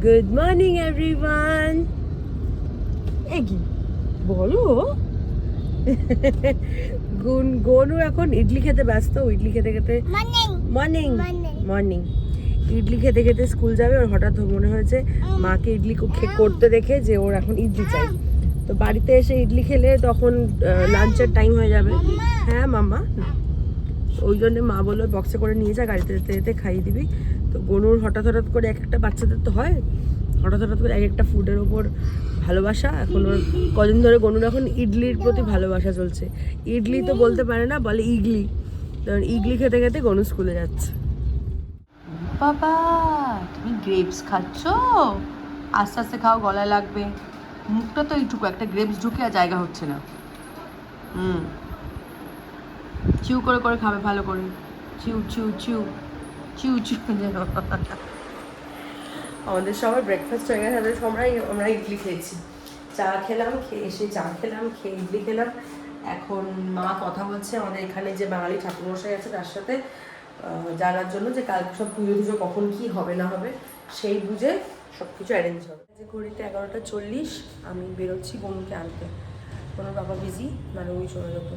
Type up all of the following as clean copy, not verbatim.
Good morning everyone. এ কি বলো? গনু এখন ইডলি খেতে ব্যস্ত। ইডলি খেতে খেতে মর্নিং মর্নিং ইডলি খেতে খেতে স্কুল যাবে। ওর হঠাৎ মনে হয়েছে মাকে ইডলি করতে দেখে যে ওর এখন ইডলি চাই। তো বাড়িতে এসে ইডলি খেলে তখন লাঞ্চের টাইম হয়ে যাবে। হ্যাঁ মাম্মা, ওই জন্য মা বললো বক্সে করে নিয়ে যা, গাড়িতে যেতে যেতে খাইয়ে দিবি। তো গনুর হঠাৎ হঠাৎ করে এক একটা বাচ্চাদের তো হয়, হঠাৎ হঠাৎ করে এক একটা ফুডের ওপর ভালোবাসা। এখন ওর কদিন ধরে গনুর এখন ইডলির প্রতি ভালোবাসা চলছে। ইডলি তো বলতে পারে না, বলে ইগলি। কারণ ইডলি খেতে খেতে গনু স্কুলে যাচ্ছে। বাবা তুমি গ্রেপস খাচ্ছ? আস্তে আস্তে খাও, গলায় লাগবে। মুখটা তো এইটুকু, একটা গ্রেপস ঢুকে আর জায়গা হচ্ছে না। চিউ করে করে খাবে ভালো করে। চিউ চিউ চিউ চিউ চিউ যেন। আমাদের সবার ব্রেকফাস্ট হয়ে গেছে। তাদের সবাই আমরা ইডলি খেয়েছি, চা খেলাম, খেয়ে এসে চা খেলাম, খেয়ে ইডলি খেলাম। এখন মা কথা বলছে আমাদের এখানে যে বাঙালি ঠাকুরমশাই আছে তার সাথে, জানার জন্য যে কাল সব পুজো টুজো কখন কি হবে না হবে সেই বুঝে সব কিছু অ্যারেঞ্জ হবে। যে ঘড়িতে 11:40 আমি বেরোচ্ছি গনুকে আনতে। কোনো বাবা বিজি, মানে ওই চলে যাবো।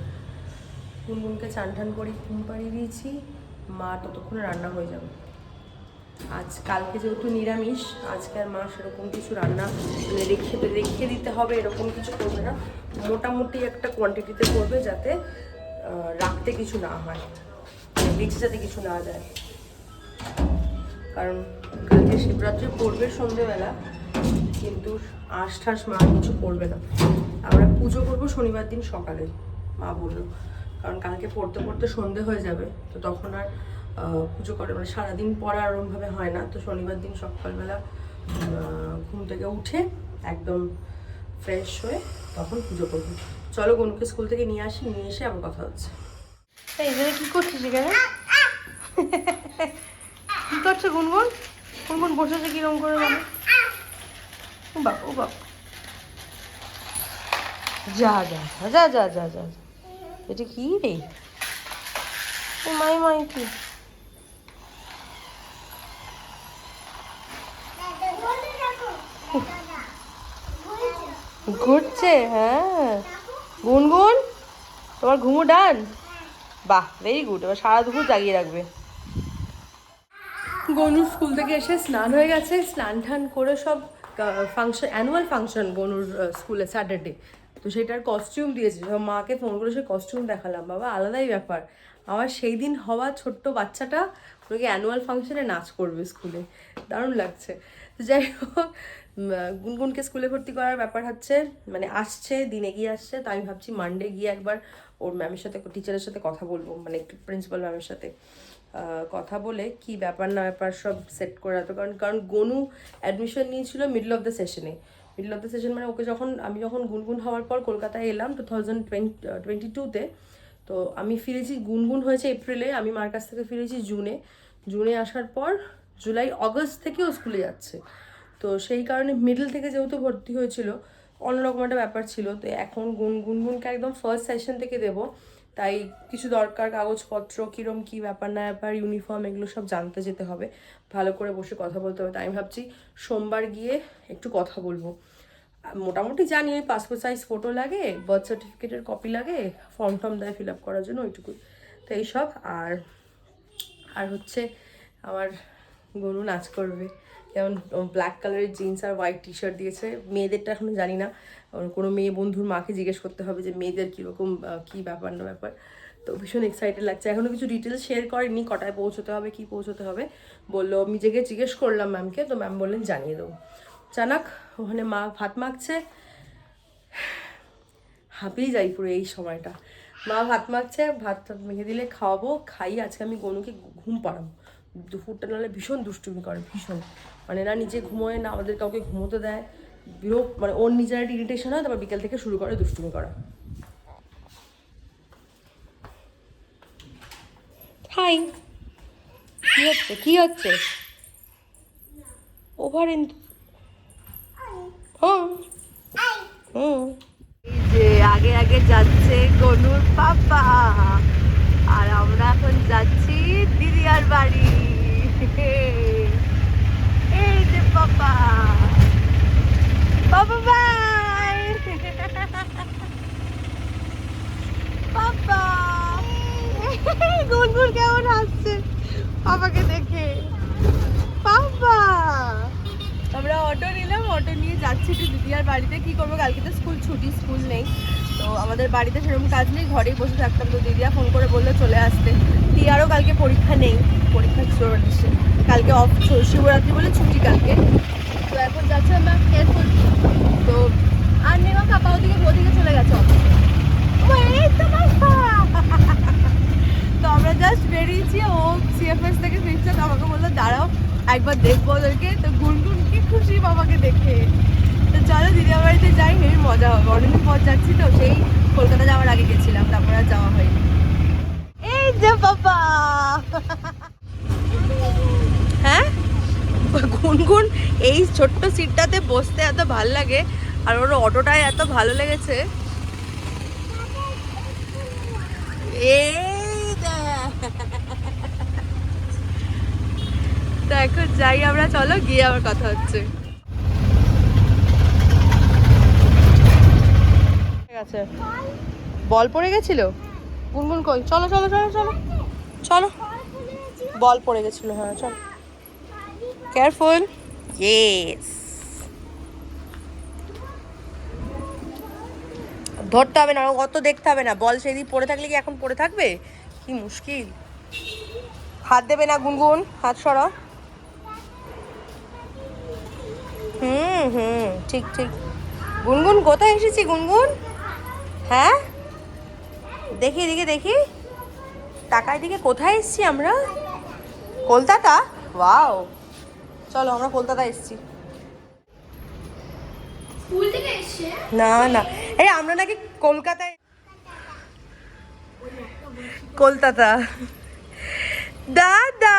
গুনগুনকে চান টান করে ঘুম পাড়িয়ে দিয়েছি। মা ততক্ষণে রান্না হয়ে যাবে। কালকে যেহেতু নিরামিষ, আজকে আর মা সেরকম কিছু রান্না মানে রেখে দিতে হবে এরকম কিছু করবে না। মোটামুটি একটা কোয়ান্টিটিতে করবে, যাতে রাখতে কিছু না হয়, বেঁচে যাতে কিছু না যায়। কারণ কালকে শিবরাত্রি পড়বে সন্ধ্যেবেলা, কিন্তু আঁশ ঠাস মা কিছু করবে না। আমরা পুজো করবো শনিবার দিন সকালে, মা বললো। কারণ কালকে পড়তে পড়তে সন্ধে হয়ে যাবে, তো তখন আর পুজো করে মানে সারাদিন পর আর ওরমভাবে হয় না। তো শনিবার দিন সকালবেলা ঘুম থেকে উঠে একদম ফ্রেশ হয়ে তখন পুজো করবো। চলো গনুকে স্কুল থেকে নিয়ে আসি, নিয়ে এসে আবার কথা হচ্ছে। এখানে কি করছিস? এখানে কি করছো গুনগুন? গুনগুন বসেছে কিরম করে মানে? ও বাপ ও বাপ, যা যা যা যা যা যা। এটা কি রে? মাই মাই কি ঘুরছে? হ্যাঁ গুনগুন, তোমার ঘুমো ডান? বাহ, ভেরি গুড। এবার সারা দুপুর জাগিয়ে রাখবে। গনুর স্কুল থেকে এসে স্নান হয়ে গেছে। স্নান টান করে সব ফাংশন, অ্যানুয়াল ফাংশন গনুর স্কুলে স্যাটারডে, তো সেটার কস্টিউম দিয়েছে। মাকে ফোন করে সে কস্টিউম দেখালাম। বাবা আলাদাই ব্যাপার। আমার সেই দিন হওয়া ছোট্ট বাচ্চাটা ওকে অ্যানুয়াল ফাংশনে নাচ করবে স্কুলে, দারুণ লাগছে। তো যাই হোক, গুনগুনকে স্কুলে ভর্তি করার ব্যাপার হচ্ছে, মানে আসছে দিন এগিয়ে আসছে। তো আমি ভাবছি মানডে গিয়ে একবার ওর ম্যামের সাথে, টিচারের সাথে কথা বলবো, মানে প্রিন্সিপাল ম্যামের সাথে কথা বলে কি ব্যাপার না ব্যাপার সব সেট করে রাখতো। কারণ গনু অ্যাডমিশন নিয়েছিল মিডল অফ দ্য সেশনে। মিডল অফ দ্য সেশন মানে ওকে আমি যখন গুনগুন হওয়ার পর কলকাতায় এলাম 2022-তে, তো আমি ফিরেছি, গুনগুন হয়েছে এপ্রিলে, আমি মার কাছ থেকে ফিরেছি জুনে আসার পর জুলাই আগস্ট থেকেও স্কুলে যাচ্ছে। তো সেই কারণে মিডল থেকে যেহেতু ভর্তি হয়েছিল, অন্যরকম একটা ব্যাপার ছিল। তো এখন গুনগুনকে একদম ফার্স্ট সেশন থেকে দেবো, তাই কিছু দরকার কাগজপত্র, কীরকম কী ব্যাপার না ব্যাপার, ইউনিফর্ম, এগুলো সব জানতে যেতে হবে, ভালো করে বসে কথা বলতে হবে। তাই আমি ভাবছি সোমবার গিয়ে একটু কথা বলবো। মোটামুটি জানি ওই পাসপোর্ট সাইজ ফটো লাগে, বার্থ সার্টিফিকেটের কপি লাগে, ফর্ম টর্ম দেয় ফিল আপ করার জন্য, ওইটুকুই। তো এইসব আর হচ্ছে আমার গনু নাচ করবে। যেমন ব্ল্যাক কালারের জিন্স আর হোয়াইট টি শার্ট দিয়েছে। মেয়েদেরটা এখনো জানি না, কোনো মেয়ে বন্ধুর মাকে জিজ্ঞেস করতে হবে যে মেয়েদের কীরকম কী ব্যাপার না ব্যাপার। তো ভীষণ এক্সাইটেড লাগছে। এখনও কিছু ডিটেলস শেয়ার করেনি, কটায় পৌঁছতে হবে, কি পৌঁছতে হবে বললো। আমি জিজ্ঞেস করলাম ম্যামকে, তো ম্যাম বললেন জানিয়ে দেবো। জানাক, ওখানে মা ভাত মাখছে। হাঁপিয়ে যাই পুরো এই সময়টা। মা ভাত মাখছে, ভাত মেখে দিলে খাওয়াবো, খাই। আজকে আমি গনুকে ঘুম পাড়াবো। দুপুরটা নাহলে ভীষণ দুষ্টুমি করে, ভীষণ, মানে না নিজে ঘুমোয় না আমাদের কাউকে ঘুমোতে দেয়। মানে ওর নিজের একটা ইরিটেশন হয়, তারপর বিকেল থেকে শুরু করে দুষ্টুমি করা। হাই, কি হচ্ছে ওভার ইন? যে আগে আগে যাচ্ছে গনুর পাপা, আর আমরা এখন যাচ্ছি দিদিয়ার বাড়ি। এই যে পাপা। একটু দিদিয়ার বাড়িতে। কি করবো, কালকে তো স্কুল ছুটি, স্কুল নেই, তো আমাদের বাড়িতে সেরকম কাজ নেই, ঘরেই বসে থাকতাম। তো দিদিয়া ফোন করে বললো চলে আসতে। টিয়ারও কালকে পরীক্ষা নেই, পরীক্ষা চলছে, কালকে অফ, শিবরাত্রি বলে ছুটি কালকে। তো এখন যাচ্ছে আমরা কেয়ারফুল। তো আর নেওয়া কাপা ওদিকে চলে গেছে অফিসে। তো আমরা জাস্ট বেরিয়েছি, ও সিএফএস থেকে ফিরছে, তো আমাকে বললো দাঁড়াও একবার দেখবো ওদেরকে। তো গুনগুন কি খুশি বাবাকে দেখে। তো চলো দিদির বাড়িতে যাই, হেবি মজা হবে, অনেকদিন পর যাচ্ছি তো, সেই কলকাতা যাওয়ার আগে গেছিলাম, তারপর আর যাওয়া হয়নি। এই যে বাবা, হ্যাঁ গুনগুন এই ছোট্ট সিটটাতে বসতে এত ভাল লাগে, আর ওর অটোটায় এত ভালো লেগেছে। তো এখন যাই আমরা, চলো গিয়ে আবার কথা হচ্ছে। ঠিক আছে, বল পড়ে গেছিল গুনগুন কই, চলো চলো চলো চলো চলো, বল পড়ে গেছিল, হ্যাঁ চলো, কেয়ারফুল, ইয়েস। ধরতে হবে না, অত দেখতে হবে না, বল সেদিন পড়ে থাকলে কি এখন পড়ে থাকবে, কি মুশকিল। হাত দেবে না গুনগুন, হাত সরা। হুম, ঠিক ঠিক। গুনগুন কোথায় এসেছি গুনগুন, হ্যাঁ দেখি এদিকে দেখি, টাকায় দিকে কোথায় এসেছি আমরা, কলকাতা, ওয়াও, চলো আমরা কলকাতা এসেছি। না না, এই আমরা নাকি কলকাতায়, কলকাতা। দাদা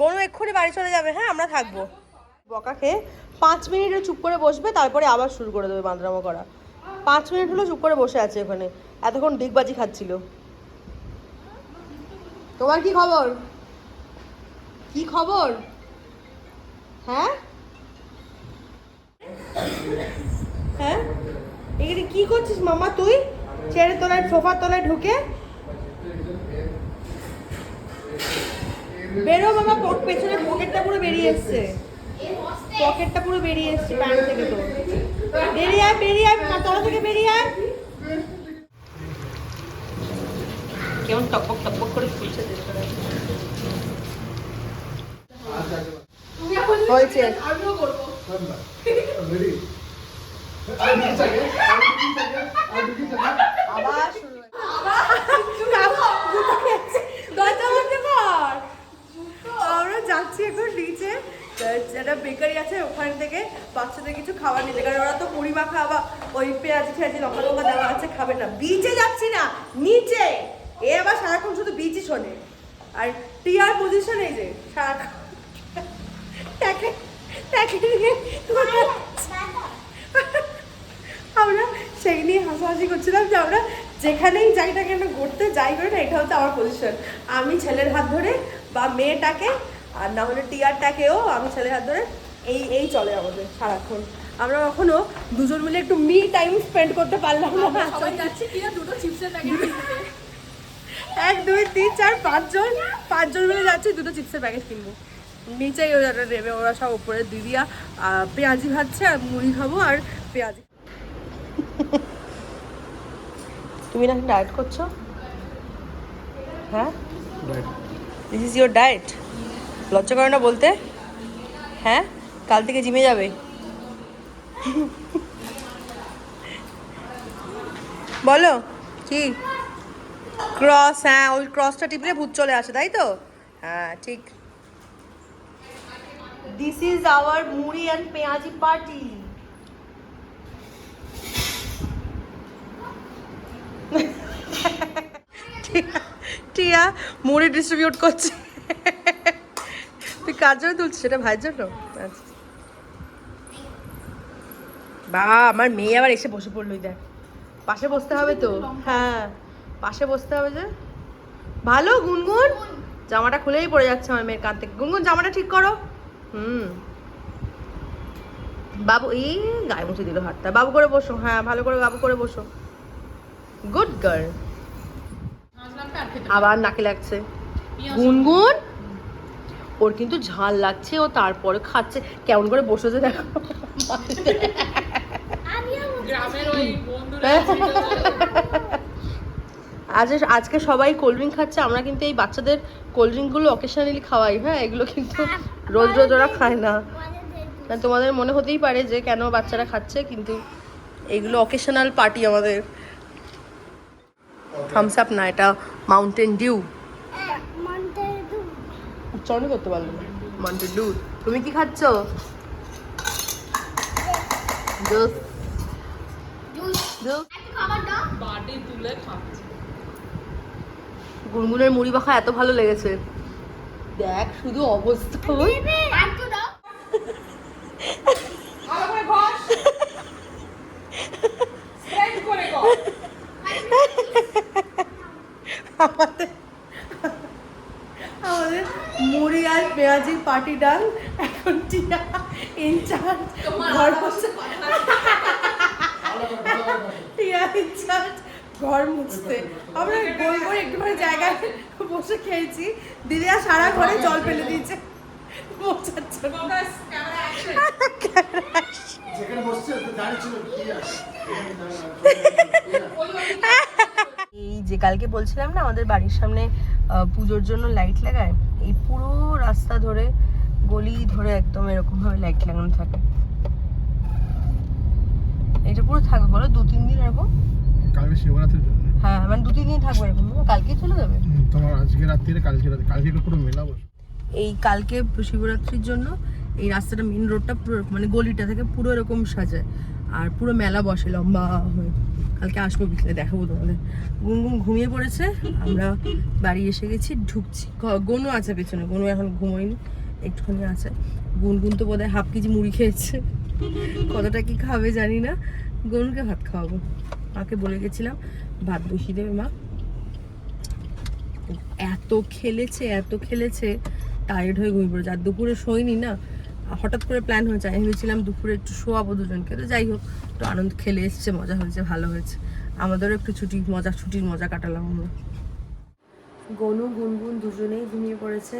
গনু এক্ষুনি বাড়ি চলে যাবে, হ্যাঁ আমরা থাকবো। বকা খেয়ে 5 মিনিটে চুপ করে বসবে, তারপরে আবার শুরু করে দেবে বাঁদরামো করা। 5 মিনিট হলো চুপ করে বসে আছে ওখানে, এতক্ষণ ডিগবাজি খাচ্ছিল। তোমার কি খবর, কি খবর, হ্যাঁ হ্যাঁ এখানে কি করছিস মামা তুই, চেয়ারের তলায়, সোফার তলায় ঢুকে বেরো বাবা, পেছনে পকেটটা পুরো বেরিয়ে এসছে, পকেটটা পুরো বেরিয়ে এসছে প্যান্ট থেকে। তো বেরিয়ে আয়, বেরিয়ে আয়, তলা থেকে বেরিয়ে আয়। কেমন টকবক টকবক করে ফুলছে, হয়েছে আবার শুরু, আমরা যাচ্ছি এখন নিচে, যেটা বেকারি আছে ওখান থেকে বাচ্চাদের কিছু খাবার নিতে, কারণ ওরা তো মুড়ি মাখা বা ওই পেঁয়াজি ফেয়াজি লঙ্কা লঙ্কা দেওয়া আছে, খাবে না। বিচে যাচ্ছি না, নিচে, এ আবার সারাক্ষণ শুধু বিচই শোনে। আর টিয়ার পজিশন এই যে সারাক্ষণ আমরা সেই নিয়ে হাসাহাসি করছিলাম যে আমরা যেখানেই যাই না কেন, ঘুরতে যাই করে না, এটা হচ্ছে আমার পজিশন। আমি ছেলের হাত ধরে বা মেয়েটাকে, আর না হলে টিয়ারটাকেও আমি ছেলের হাত ধরে, এই চলে আমাদের সারাক্ষণ। আমরা কখনো দুজন মিলে একটু মি টাইম স্পেন্ড করতে পারলাম না। সবাই যাচ্ছে কিনা দুটো চিপসের প্যাকেট, 1 2 3 4 5 জন মিলে যাচ্ছি, দুটো চিপসের প্যাকেট কিনবো। নিচেই ওরা নেবে, ওরা সব উপরে, দিদিয়া পেঁয়াজি ভাজছে আর মুড়ি খাবো আর পেঁয়াজি। তুমি নাকি ডায়েট করছো, হ্যাঁ দিস ইজ ইয়োর ডায়েট, লজ্জা করে না বলতে, হ্যাঁ কাল থেকে জিমে যাবে। বলো কি, ক্রস, হ্যাঁ ওই ক্রসটা টিপলে ভূত চলে আসে, তাই তো, হ্যাঁ ঠিক। দিস ইজ আওয়ার মুড়ি অ্যান্ড পেঁয়াজি পার্টি। টিয়া মুড়ি ডিস্ট্রিবিউট করছে, তুই কার জন্য তুলছিস, সেটা ভাইয়ের জন্য? বা আমার মেয়ে আবার এসে বসে পড়লো, দেখ পাশে বসতে হবে তো, হ্যাঁ পাশে বসতে হবে যে। ভালো গুনগুন, জামাটা খুলেই পড়ে যাচ্ছে আমার মেয়ের কান থেকে। গুনগুন জামাটা ঠিক করো। বাবু এই গায়ে মুছে দিল হাতটা, বাবু করে বসো, হ্যাঁ ভালো করে বাবু করে বসো, গুড গার্ল। আবার নাকে লাগছে গুনগুন, ওর কিন্তু ঝাল লাগছে, ও তারপরে খাচ্ছে কেমন করে বসেছে দেখো। আজকে সবাই কোল্ড ড্রিঙ্ক খাচ্ছে, আমরা কিন্তু এই বাচ্চাদের কোল্ড ড্রিঙ্কগুলো অকেশনালি খাওয়াই। হ্যাঁ, এগুলো কিন্তু রোজ রোজ ওরা খায় না। তোমাদের মনে হতেই পারে যে কেন বাচ্চারা খাচ্ছে, কিন্তু এগুলো অকেশনাল পার্টি আমাদের। থামস আপ না, এটা মাউন্টেন ডিউ। উচ্চারণই করতে পারলো না, মাউন্টেন ডিউ। তুমি কি খাচ্ছ? জুস। গুনগুনের মুড়ি মাখা এত ভালো লেগেছে, দেখ শুধু অবস্থা। আমাদের মুড়ি আর পেঁয়াজির পার্টি ডান। এখন টিয়া ইনচার্জ ঘর মুছতে, টিয়া ইনচার্জ ঘর মুছতে। আমরা গোল করে একটুখানি জায়গায় বসে খেয়েছি, দিদিরা সারা ঘরে জল ফেলে দিয়েছে মোছার জন্য। এই যে কালকে বলছিলাম না আমাদের বাড়ির সামনে পুজোর জন্য লাইট লাগায়, এই পুরো রাস্তা ধরে গলি ধরে একদম এরকম ভাবে লাইট লাগানো থাকে। এটা পুরো থাকবে বলো 2-3 দিন এরকম? কালকে শিবরাত্রির জন্য। হ্যাঁ, মানে 2-3 দিন থাকবে এরকম। কালকেই চলে যাবে তোমার আজকে রাত্রিরে, কালকে পুরো মেলা বসে। এই কালকে শিবরাত্রির জন্য এই রাস্তাটা, মেন রোডটা পুরো মানে গলিটা থেকে পুরো এরকম সাজায়, আর পুরো মেলা বসে লম্বা হয়ে। কালকে আসবো, বিকেলে দেখাবো তোমাদের। গুনগুন ঘুমিয়ে পড়েছে, আমরা বাড়ি এসে গেছি, ঢুকছি। গনু আছে পেছনে, গনু এখন ঘুমোয়নি, একটুখানি আছে। গুনগুন তো বোধহয় হাফ কেজি মুড়ি খেয়েছে, কতটা কি খাবে জানি না। গনুকে ভাত খাওয়াবো, মাকে বলে গেছিলাম ভাত বসিয়ে দেবে মা। এত খেলেছে টায়ার্ড হয়ে ঘুমিয়ে পড়েছে, আর দুপুরে শোয়নি না। হঠাৎ করে প্ল্যান হয়েছে, আমি ভেবেছিলাম দুপুরে একটু শোয়াবো দুজনকে, তো যাই হোক একটু আনন্দ, খেলে এসছে, মজা হয়েছে, ভালো হয়েছে। আমাদেরও একটু ছুটির মজা কাটালাম আমরা। গনু গুনগুন দুজনেই ঘুমিয়ে পড়েছে।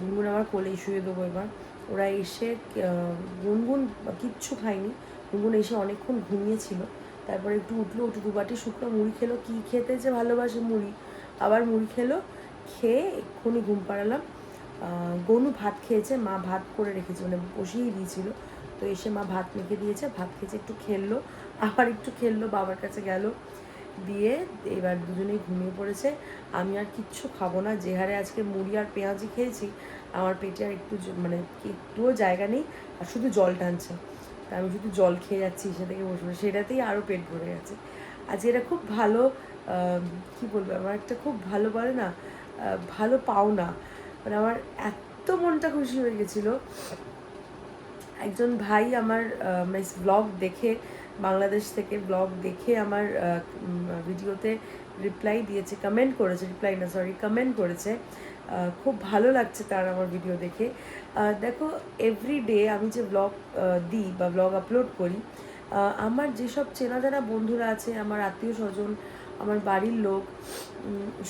গুনগুন আমার কোলেই শুয়ে দেবো এবার। ওরা এসে গুনগুন কিচ্ছু খায়নি, গুনগুন এসে অনেকক্ষণ ঘুমিয়েছিল, তারপরে একটু উঠলো, উঠে 2 বাটি শুকনো মুড়ি খেলো। কি খেতে যে ভালোবাসে মুড়ি, আবার মুড়ি খেলো, খেয়ে এক্ষুনি ঘুম পাড়ালাম। গনু ভাত খেয়েছে, মা ভাত করে রেখেছে, মানে বসিয়েই দিয়েছিল, তো এসে মা ভাত মেখে দিয়েছে, ভাত খেয়েছে, একটু খেললো, আবার একটু খেললো, বাবার কাছে গেল, দিয়ে এবার দুজনেই ঘুমিয়ে পড়েছে। আমি আর কিচ্ছু খাবো না, যে হারে আজকে মুড়ি আর পেঁয়াজি খেয়েছি, আমার পেটে আর মানে একটুও জায়গা নেই, আর শুধু জল টানছে। তা আমি শুধু জল খেয়ে যাচ্ছি এসে থেকে বসে, সেটাতেই আরও পেট ভরে গেছে। আজকে এটা খুব ভালো, কি বলবো, আমার একটা খুব ভালো বলে না, ভালো পাওনা, মানে আমার এত মনটা খুশি হয়ে গেছিলো। একজন ভাই আমার ব্লগ দেখে, বাংলাদেশ থেকে ব্লগ দেখে আমার ভিডিওতে রিপ্লাই দিয়েছে, কমেন্ট করেছে। খুব ভালো লাগছে তার আমার ভিডিও দেখে। দেখো, এভরিডে আমি যে ব্লগ দিই বা ব্লগ আপলোড করি, আমার যেসব চেনা জানা বন্ধুরা আছে, আমার আত্মীয় স্বজন, আমার বাড়ির লোক,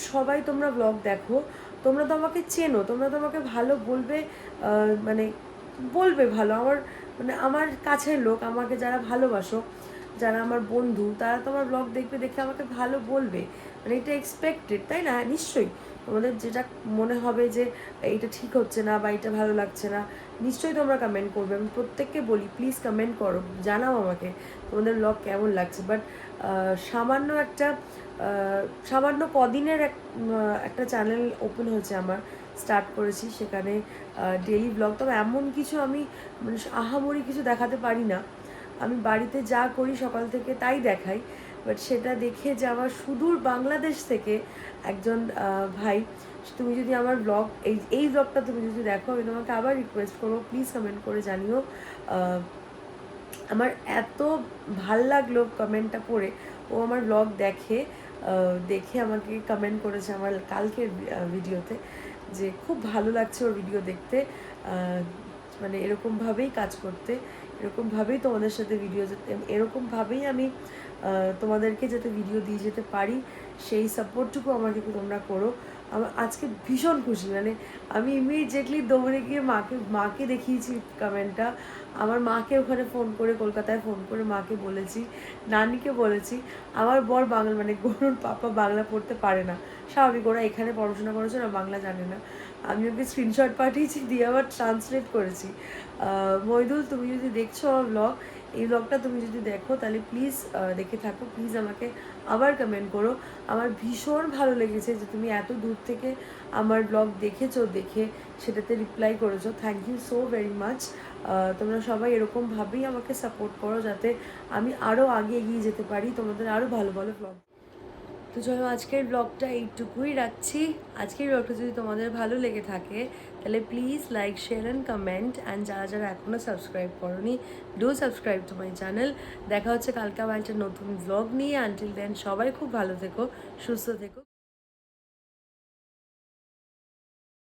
সবাই তোমরা ব্লগ দেখো, তোমরা তো আমাকে চেনো, তোমরা তো আমাকে ভালো বলবে, মানে বলবে ভালো। আমার কাছের লোক, আমাকে যারা ভালোবাসো, যারা আমার বন্ধু, তারা তোমার ব্লগ দেখবে, দেখে আমাকে ভালো বলবে, মানে এটা এক্সপেক্টেড, তাই না? নিশ্চয়ই তোমাদের যেটা মনে হবে যে এটা ঠিক হচ্ছে না বা এটা ভালো লাগছে না, নিশ্চয়ই তোমরা কমেন্ট করবে। আমি প্রত্যেককে বলি, প্লিজ কমেন্ট করো, জানাও আমাকে তোমাদের ব্লগ কেমন লাগছে। বাট সামান্য কদিনের একটা চ্যানেল ওপেন হয়েছে আমার, স্টার্ট করেছি, সেখানে ডেইলি ব্লগ, তবে এমন কিছু আমি মানে আহামরি কিছু দেখাতে পারি না। আমি বাড়িতে যা করি সকাল থেকে তাই দেখাই, বাট সেটা দেখে যে আমার সুদূর বাংলাদেশ থেকে একজন ভাই, তুমি যদি আমার ব্লগ এই ব্লগটা তুমি যদি দেখো, আমি তোমাকে আবার রিকোয়েস্ট করবো, প্লিজ কমেন্ট করে জানিও। আমার এত ভাল লাগলো কমেন্টটা পড়ে, ও আমার ব্লগ দেখে আমাকে কমেন্ট করেছে আমার কালকের ভিডিওতে, যে খুব ভালো লাগছে ওর ভিডিও দেখতে, মানে এরকমভাবেই কাজ করতে, এরকমভাবেই তোমাদের সাথে ভিডিও যেতে, এরকমভাবেই আমি তোমাদেরকে যাতে ভিডিও দিয়ে যেতে পারি, সেই সাপোর্টটুকু আমাকে তোমরা করো। আমার আজকে ভীষণ খুশি, মানে আমি ইমিডিয়েটলি দৌড়ে গিয়ে মাকে দেখিয়েছি কমেন্টটা। আমার মাকে ওখানে ফোন করে, কলকাতায় ফোন করে মাকে বলেছি, নানিকে বলেছি। আমার বর বাংলা, মানে গরুর পাপা বাংলা পড়তে পারে না, স্বাভাবিক, ওরা এখানে পড়াশোনা করেছে না, বাংলা জানে না। আমি ওকে স্ক্রিনশট পাঠিয়েছি, দিয়ে আবার ট্রান্সলেট করেছি। মইদুল, তুমি যদি দেখছো আমার ব্লগ, এই ব্লগটা তুমি যদি দেখো তাহলে প্লিজ দেখে থাকো, প্লিজ আমাকে আবার কমেন্ট করো। আমার ভীষণ ভালো লেগেছে যে তুমি এত দূর থেকে আমার ব্লগ দেখেছো, দেখে সেটাতে রিপ্লাই করেছো। Thank you so very much. তোমরা সবাই এরকমভাবেই আমাকে সাপোর্ট করো, যাতে আমি আরও আগে এগিয়ে যেতে পারি, তোমাদের আরও ভালো ভালো ব্লগ। তো চলো আজকের ব্লগটা এইটুকুই রাখছি। আজকের ব্লগটা যদি তোমাদের ভালো লেগে থাকে তাহলে please like, share and comment, and যারা যারা এখনও সাবস্ক্রাইব করোনি, do subscribe to my channel. দেখা হচ্ছে কালকে আবার একটা নতুন ব্লগ নিয়ে। আনটিল দেন সবাই খুব ভালো থেকো, সুস্থ থেকো।